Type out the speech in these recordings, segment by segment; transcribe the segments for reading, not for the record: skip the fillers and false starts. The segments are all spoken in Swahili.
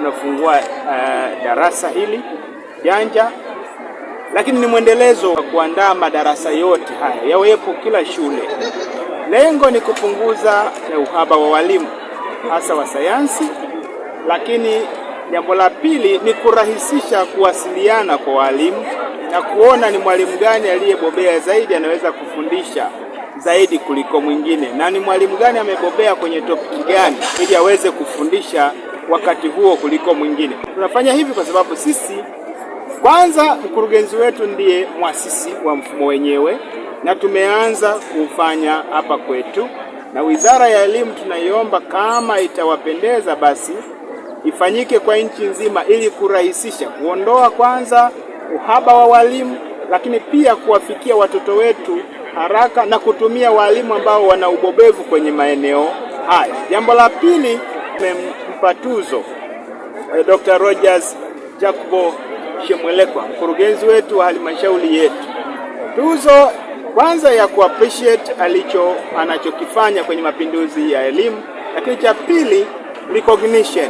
tunafungua darasa hili janja, lakini ni mwendelezo wa kuandaa madarasa yote haya yawepo kila shule. Lengo ni kupunguza uhaba wa walimu hasa wa sayansi, lakini jambo la pili ni kurahisisha kuwasiliana kwa walimu na kuona ni mwalimu gani aliyebobea zaidi anaweza kufundisha zaidi kuliko mwingine, na ni mwalimu gani amebobea kwenye topiki gani ili aweze kufundisha wakati huo kuliko mwingine. Tunafanya hivi kwa sababu sisi kwanza, mkurugenzi wetu ndiye muasisi wa mfumo wenyewe na tumeanza kufanya hapa kwetu, na Wizara ya Elimu tunaiomba kama itawapendeza basi ifanyike kwa nchi nzima ili kurahisisha kuondoa kwanza uhaba wa walimu, lakini pia kuwafikia watoto wetu haraka na kutumia walimu ambao wana ubobevu kwenye maeneo haya. Jambo la pili, tumempa tuzo Dr. Rogers Jacobo Shemwelekwa, mkurugenzi wetu wa halmashauri yetu. Tuzo kwanza ya kuappreciate anachokifanya kwenye mapinduzi ya elimu, lakini cha pili recognition,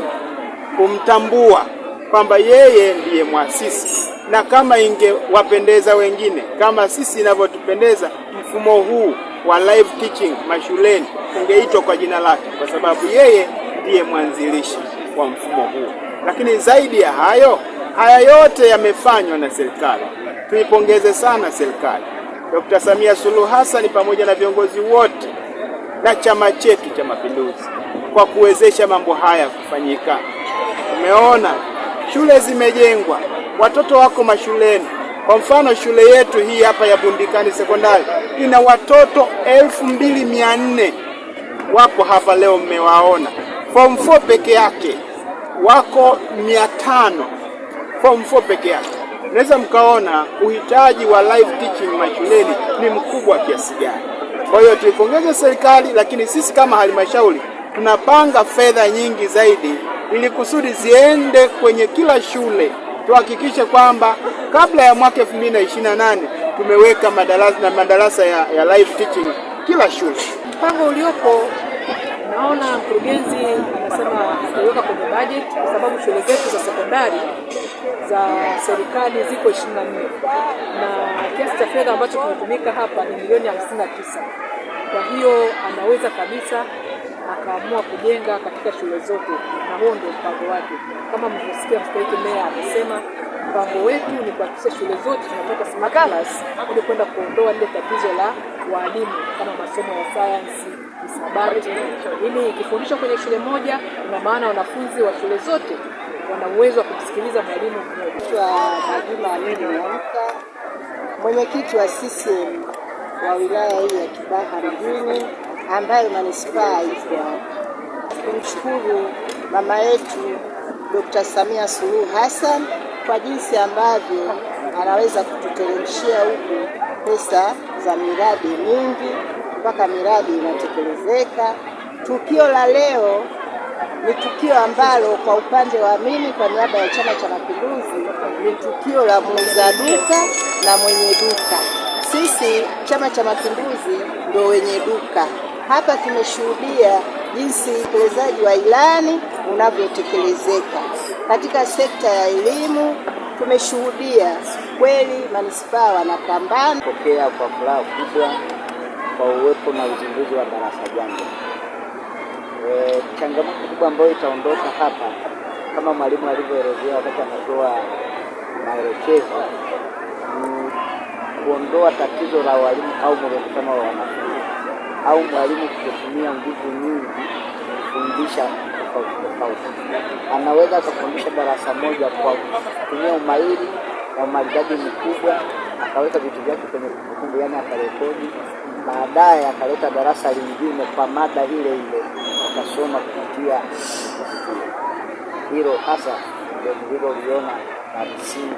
kumtambua kwamba yeye ndiye muasisi, na kama ingewapendeza wengine kama sisi inavyotupendeza mfumo huu wa live teaching mashuleni ungeitwa kwa jina lake, kwa sababu yeye ndiye mwanzilishi wa mfumo huu. Lakini zaidi ya hayo, haya yote yamefanywa na serikali. Tuipongeze sana serikali, Dr. Samia Suluhu Hassan pamoja na viongozi wote na chama chetu cha Mapinduzi kwa kuwezesha mambo haya kufanyika. Umeona shule zimejengwa, watoto wako mashuleni. Kwa mfano shule yetu hii hapa ya Bundikani Sekondari ina watoto 2400 wapo hapa leo, mmewaona. Form 4 peke yake wako 500, Form 4 peke yake. Naweza mkaona uhitaji wa live teaching mashuleni ni mkubwa kiasi gani. Kwa hiyo tuipongeze serikali, lakini sisi kama halmashauri tunapanga fedha nyingi zaidi ili kusudi ziende kwenye kila shule. Tuhakikishe kwamba kabla ya mwaka 2028 tumeweka madarasa ya live teaching kila shule. Mpango uliopo, naona mkurugenzi anasema tutaweka kwenye budget kwa sababu shule zetu za sekondari za serikali ziko 24 na kiasi cha fedha ambacho kimetumika hapa ni milioni 59. Kwa hiyo anaweza kabisa akaamua kujenga katika shule zote, na huo ndio mpango wake. Kama mlivyosikia mstahiki meya amesema mpango wetu ni kuhakikisha shule zote tunapata smart class ili kwenda kuondoa ile tatizo la walimu kama masomo ya sayansi, hisabati, ili ikifundishwa kwenye shule moja ina maana wanafunzi wa shule zote wana uwezo wa kumsikiliza mwalimu mmoja. Majuma Amka, mwenyekiti wa CCM wa wilaya hii ya Kibaha mjini ambayo manispaa iko hapa. Kumshukuru mama yetu Dr. Samia Suluhu Hassan kwa jinsi ambavyo anaweza kututeremshia huku pesa za miradi mingi mpaka miradi inatekelezeka. Tukio la leo ni tukio ambalo kwa upande wa mimi kwa niaba ya Chama cha Mapinduzi ni tukio la muuza duka na mwenye duka. Sisi Chama cha Mapinduzi ndio wenye duka. Hapa tumeshuhudia jinsi utekelezaji wa ilani unavyotekelezeka katika sekta ya elimu. Tumeshuhudia kweli manispaa wanapambana. Pokea kwa furaha kubwa kwa uwepo na uzinduzi wa darasa janja. Changamoto kubwa ambayo itaondoka hapa kama mwalimu alivyoelezea wakati anatoa maelekezo ni kuondoa tatizo la walimu au mrundikano wa wanafunzi au mwalimu kutumia nguvu nyingi kufundisha tofauti. Anaweza kufundisha darasa moja kwa kutumia umahiri na umaridadi mkubwa, akaweka vitu vyake kwenye kumbukumbu, yani akarekodi, baadaye akaleta darasa lingine kwa mada ile ile akasoma kupitia hilo. Hasa ndio nilivyoliona na msingi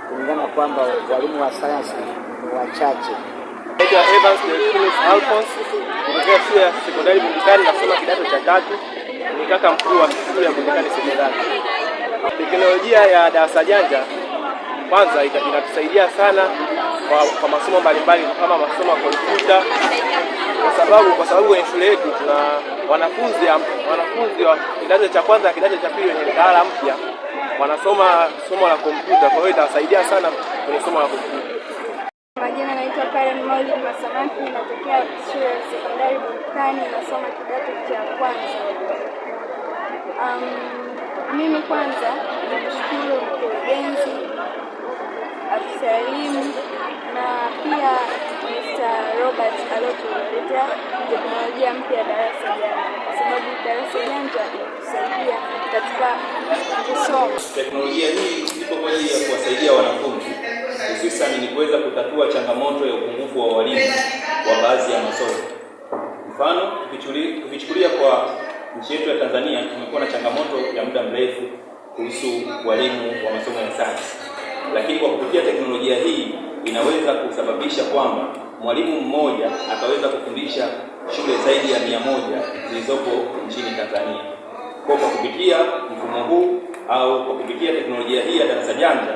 kulingana kwamba walimu wa sayansi ni wachache. Evans Alphonse, kutoka shule ya sekondari Bundikani, nasoma kidato cha 3, ni kaka mkuu wa shule ya Bundikani sekondari. Teknolojia ya darasa janja kwanza inatusaidia sana kwa masomo mbalimbali kama masomo ya kompyuta, kwa sababu kwenye shule yetu wanafunzi wa kidato cha kwanza na kidato cha pili wenye mtaala mpya wanasoma somo la kompyuta. Kwa hiyo itawasaidia sana kwenye somo la kompyuta. Majina naitwa Karen Maulid Masamaki, natokea shule ya sekondari Burkani, nasoma kidato cha kwanza. Mimi kwanza namshukuru mkurugenzi, afisa elimu na pia Mr. Robert aliyotuletea teknolojia mpya ya darasa janja, kwa sababu darasa janja inatusaidia katika kusoma. Teknolojia hii ipo kwa ajili ya kuwasaidia wanafunzi hususani ni kuweza kutatua changamoto ya upungufu wa walimu wa baadhi ya masomo. Mfano, tukichukulia kwa nchi yetu ya Tanzania, tumekuwa na changamoto ya muda mrefu kuhusu walimu wa masomo ya sayansi. Lakini kwa kupitia teknolojia hii inaweza kusababisha kwamba mwalimu mmoja akaweza kufundisha shule zaidi ya 100 zilizopo nchini Tanzania. Kwa kupitia mfumo huu au kwa kupitia teknolojia hii ya darasa janja,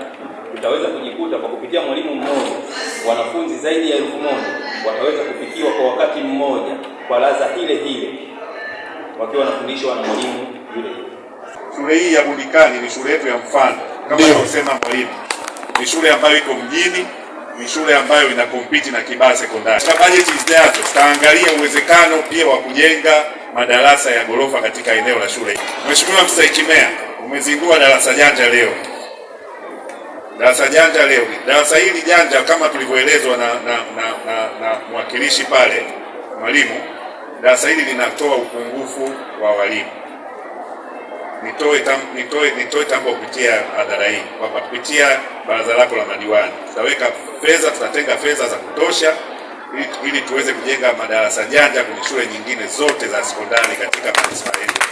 tutaweza kujikuta kwa kupitia mwalimu mmoja wanafunzi zaidi ya 1000 wataweza kufikiwa kwa wakati mmoja kwa ladha ile ile wakiwa wanafundishwa na mwalimu yule. Shule hii ya Burkani ni shule yetu ya mfano kama alivyosema mwalimu. Ni shule ambayo iko mjini, ni shule ambayo ina compete na Kibaha Sekondari. Katika budget ijayo tutaangalia uwezekano pia wa kujenga madarasa ya ghorofa katika eneo la shule. Mheshimiwa Mstahiki Meya, umezindua darasa janja leo. Darasa hili janja kama tulivyoelezwa na mwakilishi pale mwalimu, darasa hili linatoa upungufu wa walimu. Nitoe tambo kupitia hadhara hii kwamba kupitia baraza lako la madiwani tutatenga fedha za kutosha ili tuweze kujenga madarasa janja kwenye shule nyingine zote za sekondari katika manispaa yetu.